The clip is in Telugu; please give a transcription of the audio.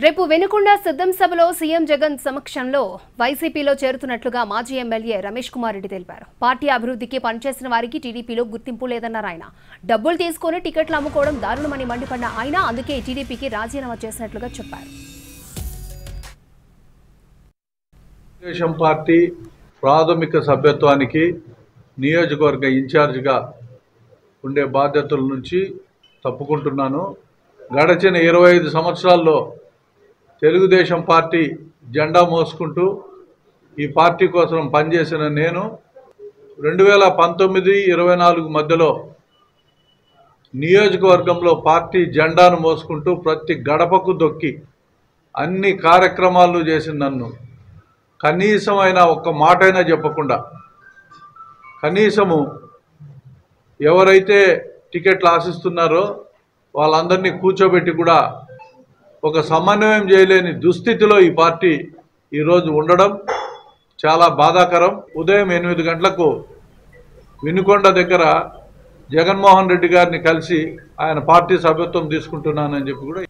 రేపు వెనుకొండ సిద్ధం సభలో సీఎం జగన్ సమక్షంలో వైసీపీలో చేరుతున్నట్లుగా మాజీ ఎమ్మెల్యే రమేష్ కుమార్ రెడ్డి తెలిపారు. పార్టీ అభివృద్ధికి పనిచేసిన వారికి టీడీపీలో గుర్తింపు లేదన్నారు ఆయన. డబ్బులు తీసుకొని టికెట్లు అమ్ముకోవడం దారుణమని మండిపడిన ఆయన అందుకే టీడీపీకి రాజీనామా చేసినట్లుగా చెప్పారు. తెలుగుదేశం పార్టీ ప్రాథమిక సభ్యత్వానికి నియోజకవర్గ ఇన్ఛార్జిగా ఉండే బాధ్యతల నుంచి తప్పుకుంటున్నాను. గడచిన 25 సంవత్సరాల్లో తెలుగుదేశం పార్టీ జెండా మోసుకుంటూ ఈ పార్టీ కోసం పనిచేసిన నేను 2019-24 మధ్యలో నియోజకవర్గంలో పార్టీ జెండాను మోసుకుంటూ ప్రతి గడపకు దొక్కి అన్ని కార్యక్రమాలు చేసిన నన్ను కనీసమైన ఒక్క మాటైనా చెప్పకుండా కనీసము ఎవరైతే టికెట్లు ఆశిస్తున్నారో వాళ్ళందరినీ కూర్చోబెట్టి కూడా ఒక సమన్వయం చేయలేని దుస్థితిలో ఈ పార్టీ ఈరోజు ఉండడం చాలా బాధాకరం. ఉదయం 8 గంటలకు వినుకొండ దగ్గర జగన్మోహన్ రెడ్డి గారిని కలిసి ఆయన పార్టీ సభ్యత్వం తీసుకుంటున్నానని చెప్పి కూడా